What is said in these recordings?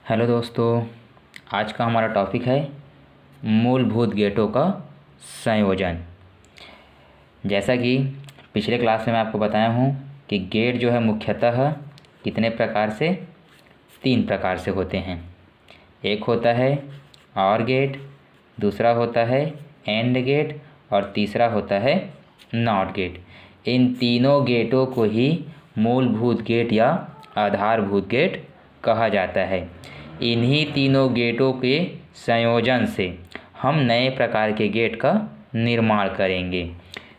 Hello दोस्तों, आज का हमारा टॉपिक है मूलभूत गेटों का संयोजन। जैसा कि पिछले क्लास में मैं आपको बताया हूँ कि गेट जो है मुख्यतः कितने प्रकार से 3 प्रकार से होते हैं। एक होता है ऑर गेट, दूसरा होता है एंड गेट और तीसरा होता है नॉट गेट। इन तीनों गेटों को ही मूलभूत गेट या आधारभूत गेट कहा जाता है। इन्हीं तीनों गेटों के संयोजन से हम नए प्रकार के गेट का निर्माण करेंगे,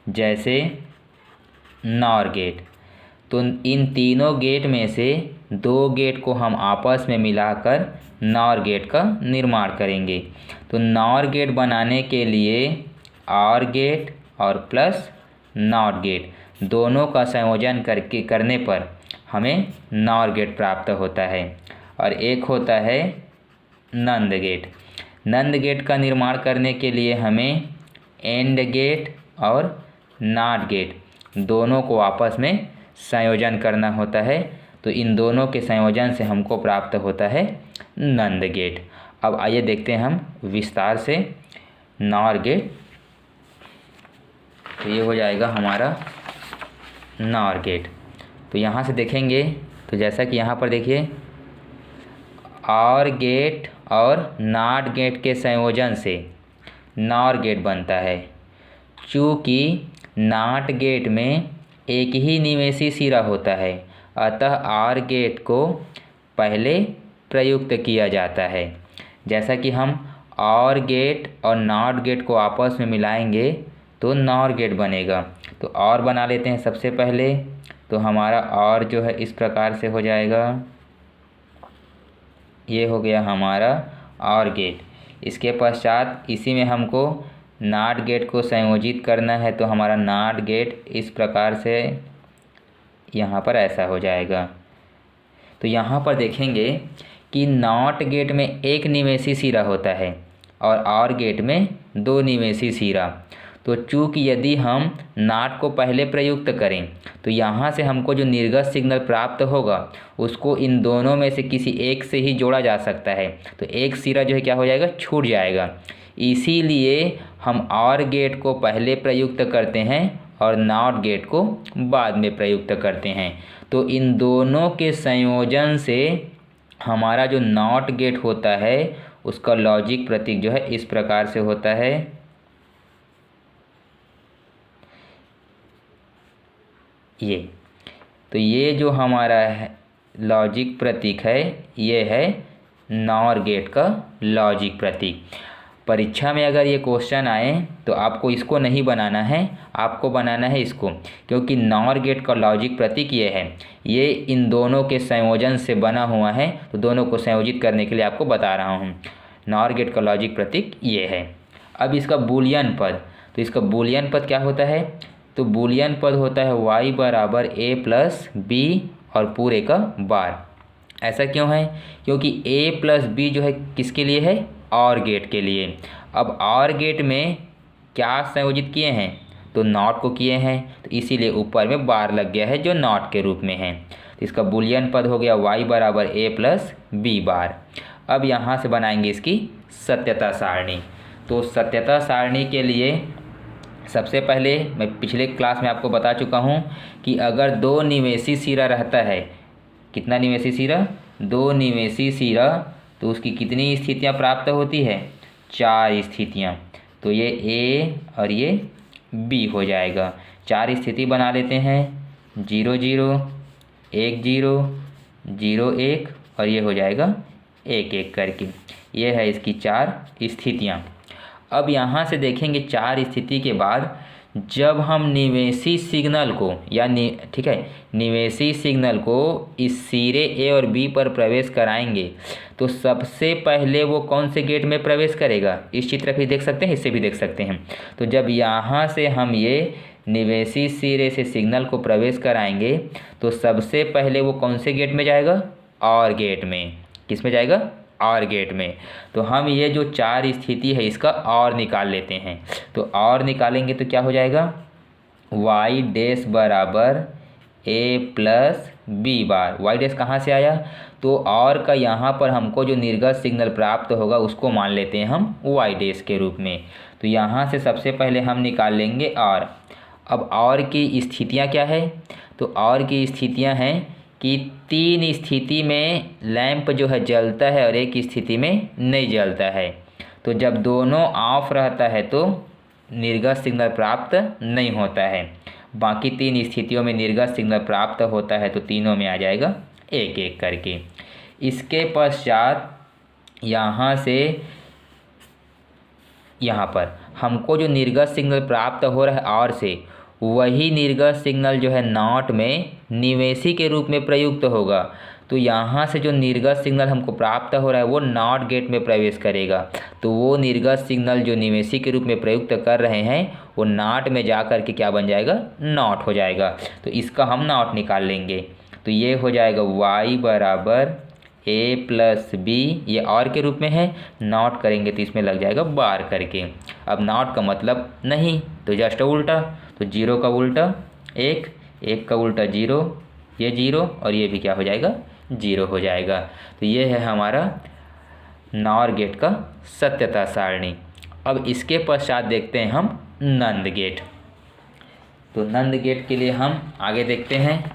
जैसे नॉर गेट। तो इन तीनों गेट में से 2 गेट को हम आपस में मिलाकर नॉर गेट का निर्माण करेंगे। तो नॉर गेट बनाने के लिए ऑर गेट और प्लस नॉट गेट दोनों का संयोजन करने पर हमें नॉर गेट प्राप्त होता है। और एक होता है नंद गेट। नंद गेट का निर्माण करने के लिए हमें एंड गेट और नॉट गेट दोनों को आपस में संयोजन करना होता है। तो इन दोनों के संयोजन से हमको प्राप्त होता है नंद गेट। अब आइए देखते हैं हम विस्तार से नॉर गेट। तो ये हो जाएगा हमारा नॉर गेट। तो यहाँ से देखेंगे तो जैसा कि यहाँ पर देखिए ऑर गेट और नॉट गेट के संयोजन से नॉर गेट बनता है। चूँकि नॉट गेट में एक ही निवेशी सिरा होता है, अतः ऑर गेट को पहले प्रयुक्त किया जाता है। जैसा कि हम ऑर गेट और नॉट गेट को आपस में मिलाएंगे तो नॉर गेट बनेगा। तो और बना लेते हैं सबसे पहले। तो हमारा और जो है इस प्रकार से हो जाएगा, ये हो गया हमारा और गेट। इसके पश्चात इसी में हमको नॉट गेट को संयोजित करना है, तो हमारा नॉट गेट इस प्रकार से यहाँ पर ऐसा हो जाएगा। तो यहाँ पर देखेंगे कि नॉट गेट में एक निवेशी सिरा होता है और गेट में 2 निवेशी सिरा। तो चूँकि यदि हम नॉट को पहले प्रयुक्त करें तो यहाँ से हमको जो निर्गत सिग्नल प्राप्त होगा उसको इन दोनों में से किसी एक से ही जोड़ा जा सकता है। तो एक सिरा जो है क्या हो जाएगा, छूट जाएगा। इसीलिए हम ऑर गेट को पहले प्रयुक्त करते हैं और नॉट गेट को बाद में प्रयुक्त करते हैं। तो इन दोनों के संयोजन से हमारा जो नॉट गेट होता है उसका लॉजिक प्रतीक जो है इस प्रकार से होता है। ये जो हमारा लॉजिक प्रतीक है ये है नॉर गेट का लॉजिक प्रतीक। परीक्षा में अगर ये क्वेश्चन आए तो आपको इसको नहीं बनाना है, आपको बनाना है इसको, क्योंकि नॉर गेट का लॉजिक प्रतीक ये है। ये इन दोनों के संयोजन से बना हुआ है, तो दोनों को संयोजित करने के लिए आपको बता रहा हूँ। नॉर गेट का लॉजिक प्रतीक ये है। अब इसका बूलियन पद, तो इसका बूलियन पद क्या होता है, तो बूलियन पद होता है y बराबर a प्लस बी और पूरे का बार। ऐसा क्यों है, क्योंकि a प्लस बी जो है किसके लिए है, और गेट के लिए। अब और गेट में क्या संयोजित किए हैं, तो नॉट को किए हैं, तो इसीलिए ऊपर में बार लग गया है जो नॉट के रूप में है। तो इसका बूलियन पद हो गया y बराबर a प्लस बी बार। अब यहाँ से बनाएंगे इसकी सत्यता सारणी। तो सत्यता सारणी के लिए सबसे पहले मैं पिछले क्लास में आपको बता चुका हूँ कि अगर 2 निवेशी सिरा रहता है, कितना निवेशी सिरा, 2 निवेशी सिरा, तो उसकी कितनी स्थितियाँ प्राप्त होती है, 4 स्थितियाँ। तो ये A और ये B हो जाएगा। 4 स्थिति बना लेते हैं, 0 0 1 0 0 1 और ये हो जाएगा 1 1 करके। ये है इसकी 4 स्थितियाँ। अब यहाँ से देखेंगे 4 स्थिति के बाद जब हम निवेशी सिग्नल को ठीक है, निवेशी सिग्नल को इस सिरे A और B पर प्रवेश कराएंगे तो सबसे पहले वो कौन से गेट में प्रवेश करेगा, इस चित्र भी देख सकते हैं, इससे भी देख सकते हैं। तो जब यहाँ से हम ये निवेशी सिरे से सिग्नल को प्रवेश कराएंगे तो सबसे पहले वो कौन से गेट में जाएगा, और गेट में। किस में जाएगा, और गेट में। तो हम ये जो 4 स्थिति है इसका और निकाल लेते हैं। तो और निकालेंगे तो क्या हो जाएगा, y डैश बराबर a plus B bar. y dash कहाँ से आया, तो और का यहाँ पर हमको जो निर्गत सिग्नल प्राप्त होगा उसको मान लेते हैं हम वाई डैश के रूप में। तो यहाँ से सबसे पहले हम निकाल लेंगे और। अब और की स्थितियाँ क्या है, तो और की स्थितियाँ हैं कि 3 स्थिति में लैंप जो है जलता है और एक स्थिति में नहीं जलता है। तो जब दोनों ऑफ रहता है तो निर्गत सिग्नल प्राप्त नहीं होता है। बाकी 3 स्थितियों में निर्गत सिग्नल प्राप्त होता है, तो तीनों में आ जाएगा एक एक करके। इसके पश्चात यहाँ से यहाँ पर हमको जो निर्गत सिग्नल प्राप्त हो रहा है और से, वही निर्गत सिग्नल जो है नॉट में निवेशी के रूप में प्रयुक्त होगा। तो यहाँ से जो निर्गत सिग्नल हमको प्राप्त हो रहा है वो नॉट गेट में प्रवेश करेगा। तो वो निर्गत सिग्नल जो निवेशी के रूप में प्रयुक्त कर रहे हैं वो नॉट में जा कर के क्या बन जाएगा, नॉट हो जाएगा। तो इसका हम नॉट निकाल लेंगे। तो ये हो जाएगा y बराबर a प्लस बी, ये और के रूप में है, नॉट करेंगे तो इसमें लग जाएगा बार करके। अब नॉट का मतलब नहीं, तो जस्ट उल्टा, तो 0 का उल्टा 1, 1 का उल्टा 0, ये 0 और ये भी क्या हो जाएगा, 0 हो जाएगा। तो ये है हमारा नॉर गेट का सत्यता सारणी। अब इसके पश्चात देखते हैं हम नंद गेट। तो नंद गेट के लिए हम आगे देखते हैं।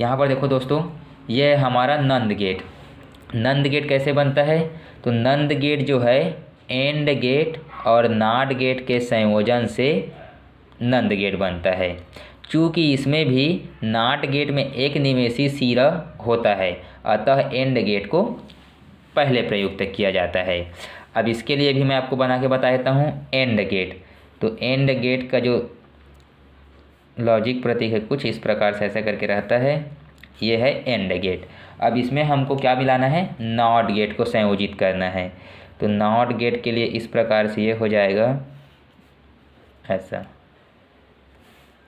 यहाँ पर देखो दोस्तों, ये है हमारा नंद गेट। नंद गेट कैसे बनता है, तो नंद गेट जो है एंड गेट और नॉट गेट के संयोजन से नंद गेट बनता है। चूँकि इसमें भी नॉट गेट में एक निवेशी सिरा होता है, अतः एंड गेट को पहले प्रयुक्त किया जाता है। अब इसके लिए भी मैं आपको बना के बता देता हूँ एंड गेट। तो एंड गेट का जो लॉजिक प्रतीक है कुछ इस प्रकार से ऐसा करके रहता है, ये है एंड गेट। अब इसमें हमको क्या मिलाना है, नॉट गेट को संयोजित करना है। तो नॉट गेट के लिए इस प्रकार से ये हो जाएगा ऐसा।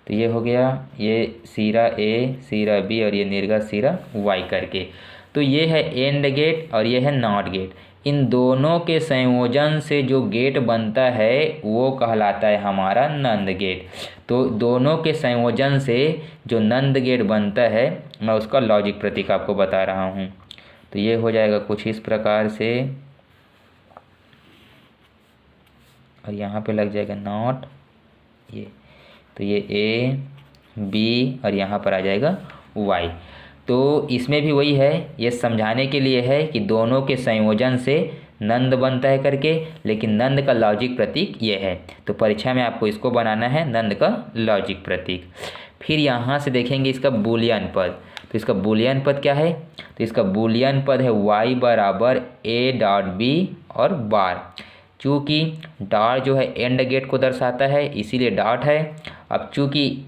तो ये हो गया, ये सिरा ए, सिरा बी और ये निर्गत सिरा वाई करके। तो ये है एंड गेट और ये है नॉट गेट। इन दोनों के संयोजन से जो गेट बनता है वो कहलाता है हमारा नंद गेट। तो दोनों के संयोजन से जो नंद गेट बनता है, मैं उसका लॉजिक प्रतीक आपको बता रहा हूँ। तो ये हो जाएगा कुछ इस प्रकार से, और यहाँ पे लग जाएगा नॉट ये। तो ये ए बी और यहाँ पर आ जाएगा वाई। तो इसमें भी वही है, ये समझाने के लिए है कि दोनों के संयोजन से नंद बनता है करके, लेकिन नंद का लॉजिक प्रतीक ये है। तो परीक्षा में आपको इसको बनाना है, नंद का लॉजिक प्रतीक। फिर यहाँ से देखेंगे इसका बूलियन पद। तो इसका बूलियन पद क्या है, तो इसका बूलियन पद है y बराबर a डॉट बी और बार। चूँकि डॉट जो है एंड गेट को दर्शाता है इसीलिए डॉट है। अब चूँकि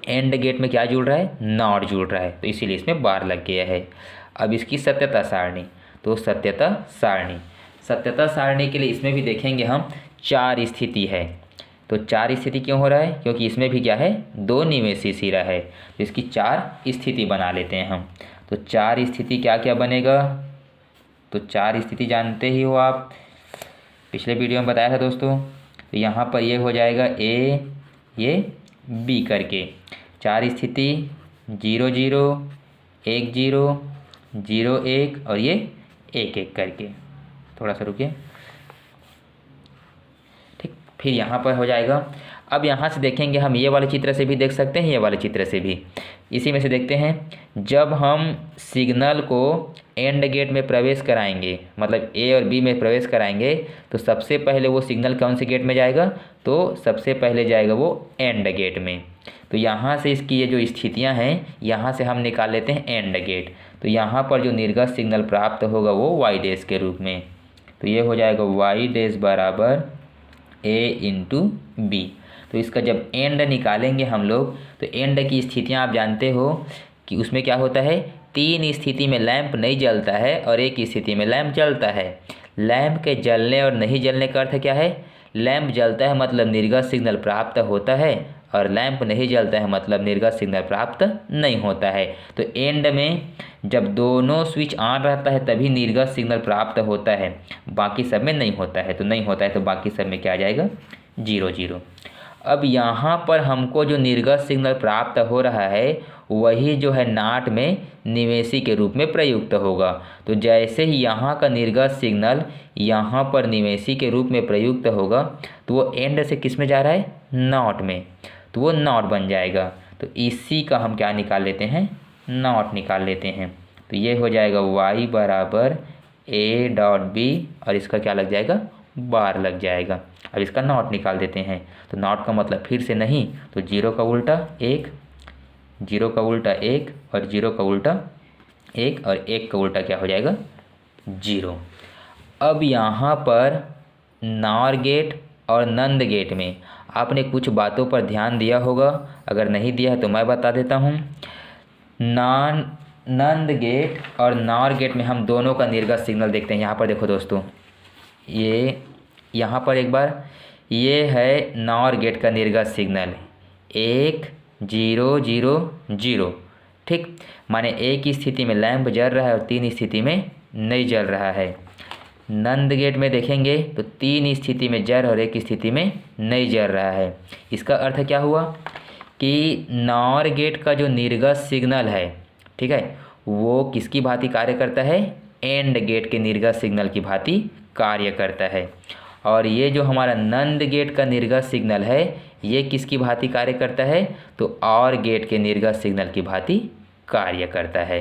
एंड गेट में क्या जुड़ रहा है, नॉट जुड़ रहा है, तो इसीलिए इसमें बार लग गया है। अब इसकी सत्यता सारणी, तो सत्यता सारणी के लिए इसमें भी देखेंगे हम 4 स्थिति है। तो 4 स्थिति क्यों हो रहा है, क्योंकि इसमें भी क्या है, 2 निवेशी सिरा है। तो इसकी 4 स्थिति बना लेते हैं हम। तो 4 स्थिति क्या क्या बनेगा, तो 4 स्थिति जानते ही हो आप, पिछले वीडियो में बताया था दोस्तों। तो यहाँ पर ये हो जाएगा ए, ये बी करके 4 स्थिति 0 0 1 0 0 1 और ये 1 1 करके। थोड़ा सा रुकिए, ठीक। फिर यहाँ पर हो जाएगा। अब यहाँ से देखेंगे हम, ये वाले चित्र से भी देख सकते हैं, ये वाले चित्र से भी। इसी में से देखते हैं, जब हम सिग्नल को एंड गेट में प्रवेश कराएंगे, मतलब ए और बी में प्रवेश कराएंगे, तो सबसे पहले वो सिग्नल कौन से गेट में जाएगा, तो सबसे पहले जाएगा वो एंड गेट में। तो यहाँ से इसकी ये जो स्थितियाँ हैं, यहाँ से हम निकाल लेते हैं एंड गेट। तो यहाँ पर जो निर्गत सिग्नल प्राप्त होगा वो वाई डैश के रूप में। तो ये हो जाएगा वाई डैश बराबर ए इंटू बी। तो इसका जब एंड निकालेंगे हम लोग, तो एंड की स्थितियाँ आप जानते हो कि उसमें क्या होता है, 3 स्थिति में लैंप नहीं जलता है और 1 स्थिति में लैंप जलता है। लैंप के जलने और नहीं जलने का अर्थ क्या है, लैंप जलता है मतलब निर्गत सिग्नल प्राप्त होता है, और लैंप नहीं जलता है मतलब निर्गत सिग्नल प्राप्त नहीं होता है। तो एंड में जब दोनों स्विच ऑन रहता है तभी निर्गत सिग्नल प्राप्त होता है, बाकी सब में नहीं होता है। तो नहीं होता है तो बाकी सब में क्या आ जाएगा, 0 0। अब यहाँ पर हमको जो निर्गत सिग्नल प्राप्त हो रहा है वही जो है नाट में निवेशी के रूप में प्रयुक्त होगा। तो जैसे ही यहाँ का निर्गत सिग्नल यहाँ पर निवेशी के रूप में प्रयुक्त होगा तो वो एंड से किस में जा रहा है, नॉट में, तो वो नॉट बन जाएगा। तो इसी का हम क्या निकाल लेते हैं, नॉट निकाल लेते हैं। तो ये हो जाएगा y बराबर a डॉट बी और इसका क्या लग जाएगा, बार लग जाएगा। अब इसका नॉट निकाल देते हैं। तो नॉट का मतलब फिर से नहीं, तो 0 का उल्टा 1, 0 का उल्टा 1 और 0 का उल्टा 1 और 1 का उल्टा क्या हो जाएगा, 0। अब यहाँ पर नॉर गेट और नंद गेट में आपने कुछ बातों पर ध्यान दिया होगा, अगर नहीं दिया है तो मैं बता देता हूँ। नंद गेट और नॉर गेट में हम दोनों का निर्गत सिग्नल देखते हैं। यहाँ पर देखो दोस्तों, ये यहाँ पर एक बार ये है नॉर गेट का निर्गत सिग्नल 1 0 0 0, ठीक, माने एक स्थिति में लैंप जल रहा है और 3 स्थिति में नहीं जल रहा है। नंद गेट में देखेंगे तो 3 स्थिति में जल और 1 स्थिति में नहीं जल रहा है। इसका अर्थ क्या हुआ कि नॉर गेट का जो निर्गत सिग्नल है, ठीक है, वो किसकी भांति कार्य करता है, एंड गेट के निर्गत सिग्नल की भांति कार्य करता है। और ये जो हमारा नंद गेट का निर्गत सिग्नल है ये किसकी भांति कार्य करता है, तो और गेट के निर्गत सिग्नल की भांति कार्य करता है।